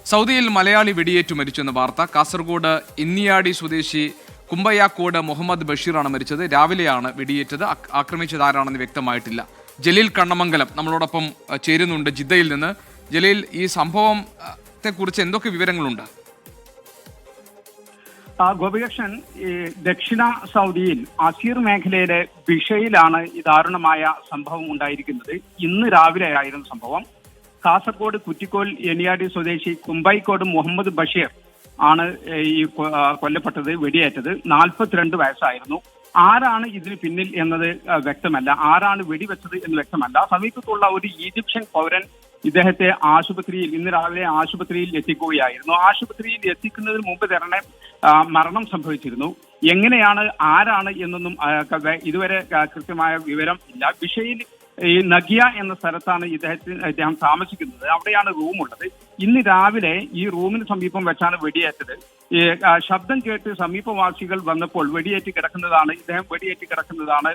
സൗദിയിൽ മലയാളി വെടിയേറ്റു മരിച്ചെന്ന വാർത്ത. കാസർഗോഡ് ഇന്നിയാടി സ്വദേശി കുമ്പയ്യാക്കോട് മുഹമ്മദ് ബഷീറാണ് മരിച്ചത്. രാവിലെയാണ് വെടിയേറ്റത്. ആക്രമിച്ചതാരാണെന്ന് വ്യക്തമായിട്ടില്ല. ജലീൽ കണ്ണമംഗലം നമ്മളോടൊപ്പം ചേരുന്നുണ്ട് ജിദ്ദയിൽ നിന്ന്. ജലീൽ, ഈ സംഭവത്തെക്കുറിച്ച് എന്തൊക്കെ വിവരങ്ങളുണ്ട്? ഗോപികൃഷ്ണൻ, ദക്ഷിണ സൗദിയിൽ അസീർ മേഖലയിലെ ബിഷയിലാണ് ഈ ദാരുണമായ സംഭവം ഉണ്ടായിരിക്കുന്നത്. ഇന്ന് രാവിലെയായിരുന്നു സംഭവം. കാസർഗോഡ് കുറ്റിക്കോൽ എനിയാടി സ്വദേശി കുമ്പൈക്കോട് മുഹമ്മദ് ബഷീർ ആണ് ഈ കൊല്ലപ്പെട്ടത്, വെടിയേറ്റത്. 42 വയസ്സായിരുന്നു. ആരാണ് ഇതിന് പിന്നിൽ എന്നത് വ്യക്തമല്ല. ആരാണ് വെടിവെച്ചത് എന്ന് വ്യക്തമല്ല. സമീപത്തുള്ള ഒരു ഈജിപ്ഷ്യൻ പൗരൻ ഇദ്ദേഹത്തെ ഇന്ന് രാവിലെ ആശുപത്രിയിൽ എത്തിക്കുകയായിരുന്നു. ആശുപത്രിയിൽ എത്തിക്കുന്നതിന് മുമ്പ് തന്നെ മരണം സംഭവിച്ചിരുന്നു. എങ്ങനെയാണ്, ആരാണ് എന്നൊന്നും ഇതുവരെ കൃത്യമായ വിവരം ഇല്ല. ബിഷയിൽ ഈ നഗിയ എന്ന സ്ഥലത്താണ് ഇദ്ദേഹം താമസിക്കുന്നത്. അവിടെയാണ് റൂമുള്ളത്. ഇന്ന് രാവിലെ ഈ റൂമിന് സമീപം വെച്ചാണ് വെടിയേറ്റത്. ശബ്ദം കേട്ട് സമീപവാസികൾ വന്നപ്പോൾ ഇദ്ദേഹം വെടിയേറ്റ് കിടക്കുന്നതാണ്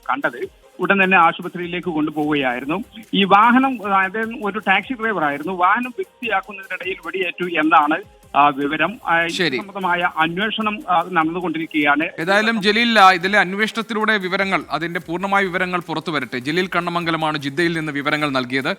കണ്ടത്. ഉടൻ തന്നെ ആശുപത്രിയിലേക്ക് കൊണ്ടുപോവുകയായിരുന്നു. ഈ വാഹനം, അതായത് ഒരു ടാക്സി ഡ്രൈവർ ആയിരുന്നു. വാഹനം വൃത്തിയാക്കുന്നതിനിടയിൽ വെടിയേറ്റു എന്നാണ് വിവരം. സംബന്ധമായ അന്വേഷണം നടന്നുകൊണ്ടിരിക്കുകയാണ്. ഏതായാലും ജലീൽ, ഇതിലെ അന്വേഷണത്തിലൂടെ അതിന്റെ പൂർണ്ണമായ വിവരങ്ങൾ പുറത്തു വരട്ടെ. ജലീൽ കണ്ണമംഗലമാണ് ജിദ്ദയിൽ നിന്ന് വിവരങ്ങൾ നൽകിയത്.